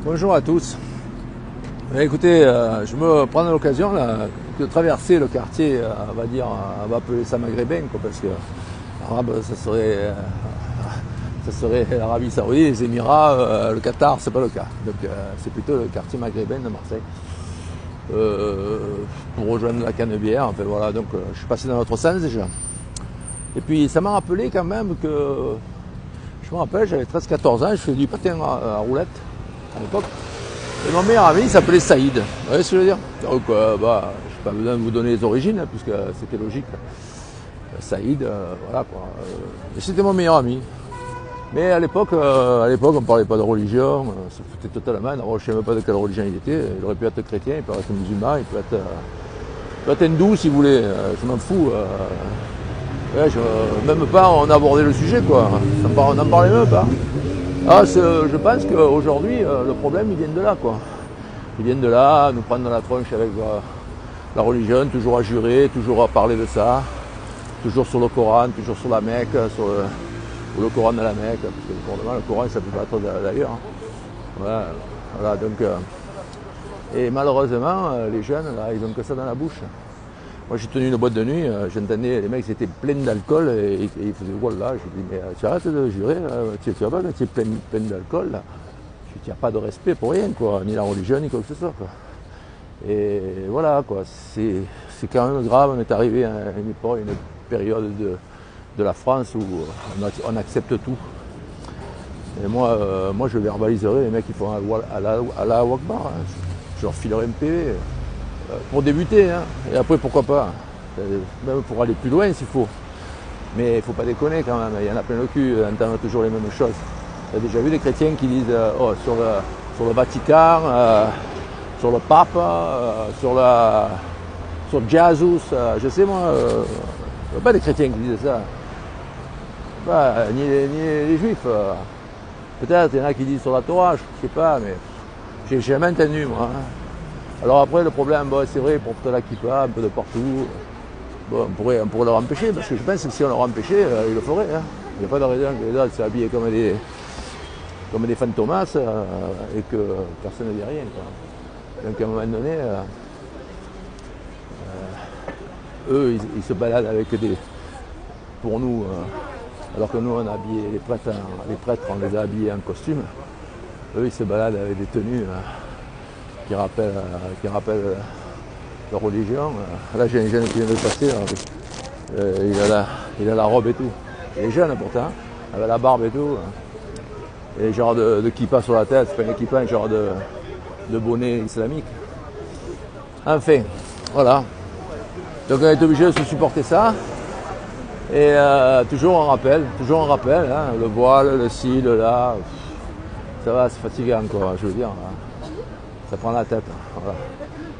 Bonjour à tous. Écoutez, je me prends l'occasion de traverser le quartier, on va dire, on va appeler ça maghrébin, quoi, parce que arabe, ça serait l'Arabie Saoudite, les Émirats, le Qatar, c'est pas le cas. Donc c'est plutôt le quartier maghrébin de Marseille. Pour rejoindre la Canebière, enfin voilà, donc je suis passé dans l'autre sens déjà. Et puis ça m'a rappelé quand même que, je me rappelle, j'avais 13-14 ans, je faisais du patin à roulette à l'époque. Et mon meilleur ami s'appelait Saïd. Vous voyez ce que je veux dire? Donc, je n'ai pas besoin de vous donner les origines, hein, puisque c'était logique. Saïd, voilà quoi. Et c'était mon meilleur ami. Mais à l'époque, on ne parlait pas de religion, on se foutait totalement. Je ne sais même pas de quelle religion il était. Il aurait pu être chrétien, il peut être musulman, il peut être hindou si vous voulez. Je m'en fous. Ouais, même pas, on abordait le sujet, quoi. On n'en parlait même pas. Je pense qu'aujourd'hui, le problème, ils viennent de là, quoi. Ils viennent de là, nous prendre dans la tronche avec la religion, toujours à jurer, toujours à parler de ça, toujours sur le Coran, toujours sur la Mecque, ou le Coran de la Mecque, parce que pour le Coran, ça peut pas être d'ailleurs. Ouais, voilà, donc, et malheureusement, les jeunes, là, ils ont que ça dans la bouche. Moi j'ai tenu une boîte de nuit, j'entendais les mecs étaient pleins d'alcool et ils faisaient voilà, je dis mais tu arrêtes de jurer, tu vois pas quand tu es plein d'alcool, tu n'as pas de respect pour rien quoi, ni la religion ni quoi que ce soit quoi. Et voilà quoi, c'est quand même grave, on est arrivé à une période de la France où on accepte tout. Et moi je verbaliserai les mecs qui font Allah Akbar, hein. Je leur filerai un PV. Pour débuter, hein. Et après pourquoi pas, même pour aller plus loin s'il faut. Mais il ne faut pas déconner quand même, il y en a plein le cul, on entend toujours les mêmes choses. Tu as déjà vu des chrétiens qui disent sur le Vatican, sur le pape, sur Jesus, je sais moi, pas des chrétiens qui disent ça. Pas, ni les juifs. Peut-être il y en a qui disent sur la Torah, je ne sais pas, mais j'ai jamais entendu moi. Hein. Alors après le problème, c'est vrai, pour porter la kippa un peu de partout, on pourrait leur empêcher, parce que je pense que si on leur empêchait, ils le feraient. Hein. Il n'y a pas de raison que les autres s'habillent comme des fantomas et que personne ne dit rien. Quoi. Donc à un moment donné, eux, ils se baladent avec pour nous, alors que nous on a habillé les prêtres, on les a habillés en costume, eux ils se baladent avec des tenues. Qui rappelle la religion. Là j'ai un jeune qui vient de passer, il a la robe et tout. Il est jeune pourtant, avec la barbe et tout. Et genre de kippa sur la tête, c'est pas un kippa, un genre de bonnet islamique. Enfin, voilà. Donc on est obligé de se supporter ça. Et toujours un rappel, hein, le voile, le ci, le là. Ça va, c'est fatigant quoi, je veux dire. Ça prend la tête. Voilà.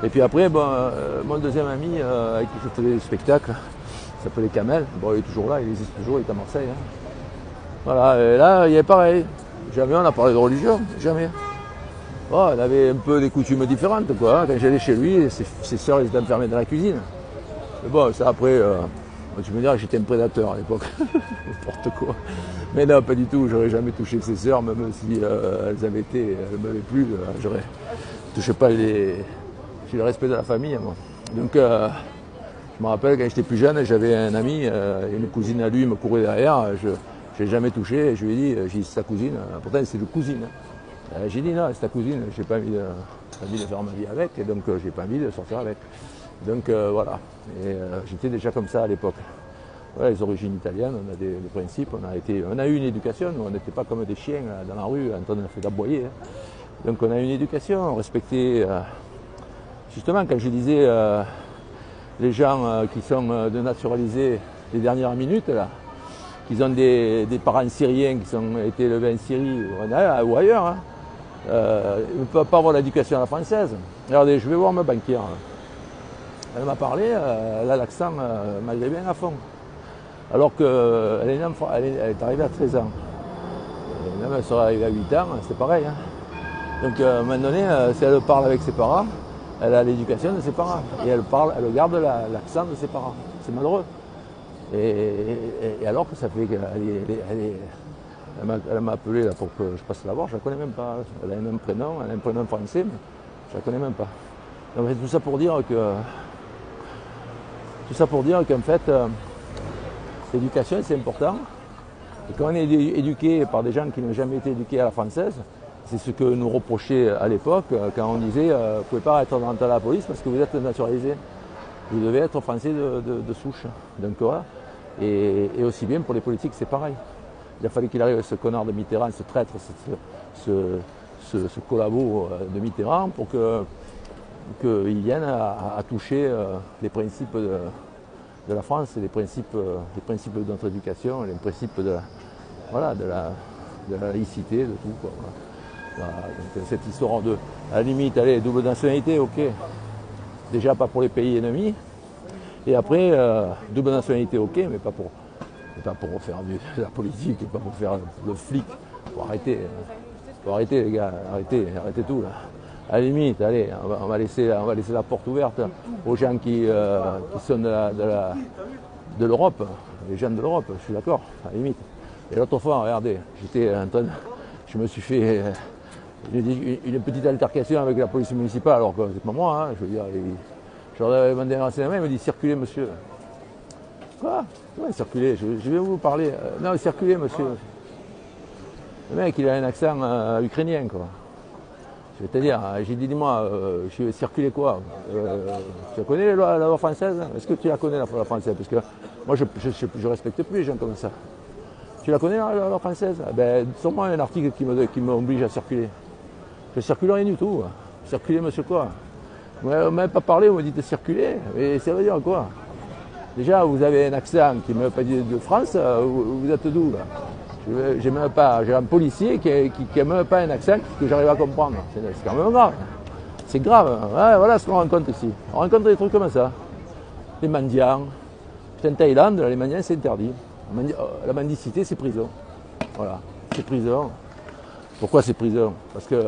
Et puis après, mon deuxième ami avec qui je faisais des spectacles, il s'appelait Kamel. Bon, il est toujours là, il existe toujours, il est à Marseille. Hein. Voilà, et là, il y avait pareil. Jamais on a parlé de religion, jamais. Bon, on avait un peu des coutumes différentes, quoi. Hein. Quand j'allais chez lui, ses sœurs étaient enfermées dans la cuisine. Mais bon, ça après, tu me diras que j'étais un prédateur à l'époque. N'importe quoi. Mais non, pas du tout, j'aurais jamais touché ses sœurs, même si elles m'avaient plu, j'aurais touché pas j'ai le respect de la famille, moi. Donc, je me rappelle quand j'étais plus jeune, j'avais un ami, une cousine à lui me courait derrière, je l'ai jamais touché, et je lui ai dit, c'est ta cousine, pourtant c'est une cousine. J'ai dit non, c'est ta cousine, j'ai pas envie de faire ma vie avec, et donc j'ai pas envie de sortir avec. Donc voilà, et j'étais déjà comme ça à l'époque. Voilà, les origines italiennes, on a des principes, on a eu une éducation, on n'était pas comme des chiens dans la rue en train d'aboyer. Hein. Donc on a eu une éducation, on respectait, justement quand je disais les gens qui sont dénaturalisés les dernières minutes, là, qu'ils ont des parents syriens qui ont été élevés en Syrie ou ailleurs, hein, ils ne peuvent pas avoir l'éducation à la française. Regardez, je vais voir ma banquière. Elle m'a parlé, elle a l'accent maghrébin à fond. Alors qu'elle est arrivée à 13 ans. Et même elle serait arrivée à 8 ans, c'est pareil. Hein. Donc à un moment donné, si elle parle avec ses parents, elle a l'éducation de ses parents. Et elle garde l'accent de ses parents. C'est malheureux. Et alors que ça fait qu'elle Elle m'a appelé là, pour que je passe la voir, je la connais même pas. Elle a un prénom français, mais je la connais même pas. Donc, tout ça pour dire qu'en fait, l'éducation c'est important. Et quand on est éduqué par des gens qui n'ont jamais été éduqués à la française, c'est ce que nous reprochait à l'époque quand on disait vous ne pouvez pas être dans la police parce que vous êtes naturalisé. Vous devez être français de souche. Donc voilà. Et aussi bien pour les politiques, c'est pareil. Il a fallu qu'il arrive ce connard de Mitterrand, ce traître, ce collabo de Mitterrand pour qu'il vienne à toucher les principes de la France, les principes de notre éducation, les principes de la laïcité, de tout, quoi. Voilà, donc cette histoire à la limite, allez, double nationalité, ok. Déjà pas pour les pays ennemis. Et après, double nationalité, ok, mais pas pour faire de la politique, pas pour faire le flic. Faut arrêter les gars, arrêtez tout là. À la limite, allez, on va laisser la porte ouverte aux gens qui sont de l'Europe, les gens de l'Europe, je suis d'accord, à la limite. Et l'autre fois, regardez, je me suis fait une petite altercation avec la police municipale, alors que c'est pas moi, je veux dire, je leur avais demandé un renseignement, il me dit circulez monsieur. Quoi? Ouais, circulez, je vais vous parler. Non, circulez monsieur. Le mec, il a un accent ukrainien, quoi. Je vais te dire, j'ai dit, dis-moi, je vais circuler quoi? Tu la connais la loi française? Est-ce que tu la connais la loi française? Parce que moi, je respecte plus les gens comme ça. Tu la connais la loi française? Ben, sors-moi un article qui m'oblige à circuler. Je ne circule rien du tout. Circuler, monsieur quoi? Vous ne m'avez pas parlé, vous me dites de circuler. Et ça veut dire quoi? Déjà, vous avez un accent qui ne me pas de France, vous êtes d'où là? J'ai un policier qui n'a même pas un accent que j'arrive à comprendre. C'est quand même grave. C'est grave. Ouais, voilà ce qu'on rencontre ici. On rencontre des trucs comme ça. Les mendiants. En Thaïlande, les mendiants, c'est interdit. La mendicité, c'est prison. Voilà, c'est prison. Pourquoi c'est prison? Parce que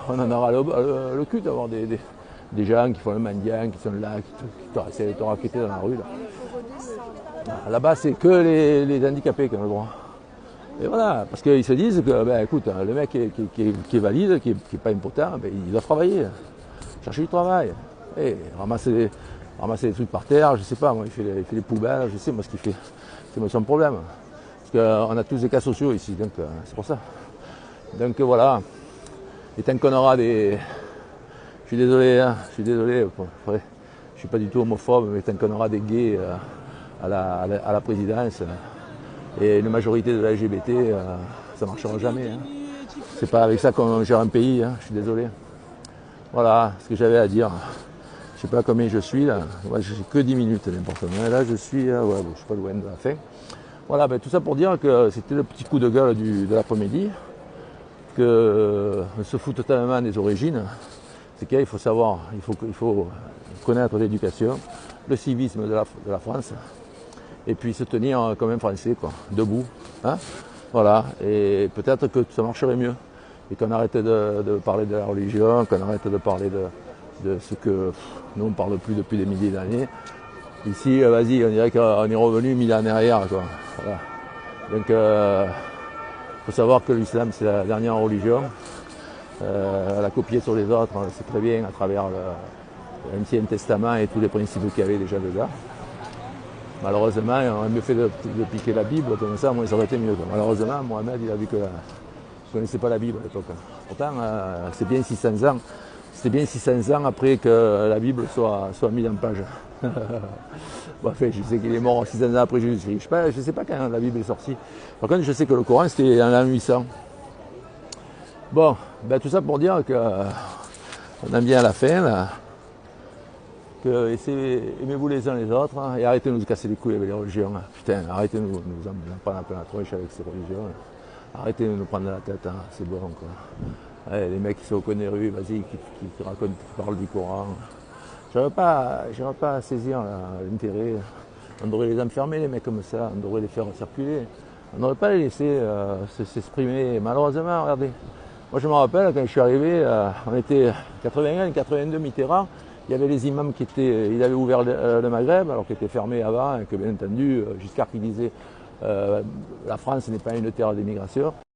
on en aura le cul d'avoir des gens qui font le mendiant, qui sont là, qui essaient de te raqueter dans la rue. Là-bas, c'est que les handicapés qui ont le droit. Et voilà, parce qu'ils se disent que, ben, écoute, le mec qui est valide, qui n'est pas impotent, ben, il doit travailler, chercher du travail, et ramasser des trucs par terre, je sais pas, moi, il fait les poubelles, je sais moi ce qu'il fait. C'est son problème. Parce qu'on a tous des cas sociaux ici, donc c'est pour ça. Donc voilà. Et tant qu'on aura des... Je suis désolé, je suis pas du tout homophobe, mais tant qu'on aura des gays à la présidence et une majorité de la LGBT, ça ne marchera jamais. Hein. C'est pas avec ça qu'on gère un pays, hein, je suis désolé. Voilà ce que j'avais à dire. Je sais pas combien je suis là. Ouais, j'ai que 10 minutes n'importe quoi. Là je suis, je suis pas loin de la fin. Voilà, ben, tout ça pour dire que c'était le petit coup de gueule de l'après-midi, qu'on se fout totalement des origines. C'est qu'il faut savoir, il faut connaître l'éducation, le civisme de la France, et puis se tenir comme un Français, quoi, debout. Hein, voilà, et peut-être que ça marcherait mieux. Et qu'on arrête de parler de la religion, qu'on arrête de parler de ce que nous on ne parle plus depuis des milliers d'années. Ici, vas-y, on dirait qu'on est revenu 1000 ans en arrière, quoi. Voilà. Donc, faut savoir que l'islam, c'est la dernière religion. La copier sur les autres, c'est très bien à travers l'Ancien Testament et tous les principes qu'il y avait déjà dedans. Malheureusement, on a mieux fait de piquer la Bible, comme ça, moi, ça aurait été mieux. Malheureusement, Mohamed, il a vu que je ne connaissais pas la Bible à l'époque. Pourtant, c'est bien 600 ans. C'était bien 600 ans après que la Bible soit mise en page. Bon, enfin, je sais qu'il est mort 600 ans après Jésus-Christ. Je ne sais pas quand la Bible est sortie. Par contre, je sais que le Coran, c'était en l'an 800. Bon, ben, tout ça pour dire qu'on aime bien à la fin, là, que aimez-vous les uns les autres, hein, et arrêtez de nous casser les couilles avec les religions. Hein. Putain, arrêtez de nous en prendre un peu la tronche avec ces religions. Hein. Arrêtez de nous prendre la tête, hein, c'est bon, quoi. Ouais, les mecs qui sont au coin des rues, vas-y, qui racontent, qui parlent du Coran. Je n'arrive pas à saisir l'intérêt. On devrait les enfermer, les mecs comme ça, on devrait les faire circuler. On ne devrait pas les laisser s'exprimer. Malheureusement, regardez. Moi, je me rappelle, quand je suis arrivé, on était 81, 82 Mitterrand, il y avait les imams il avait ouvert le Maghreb, alors qu'il était fermé avant, et que bien entendu, Giscard qui disait La France n'est pas une terre d'immigration.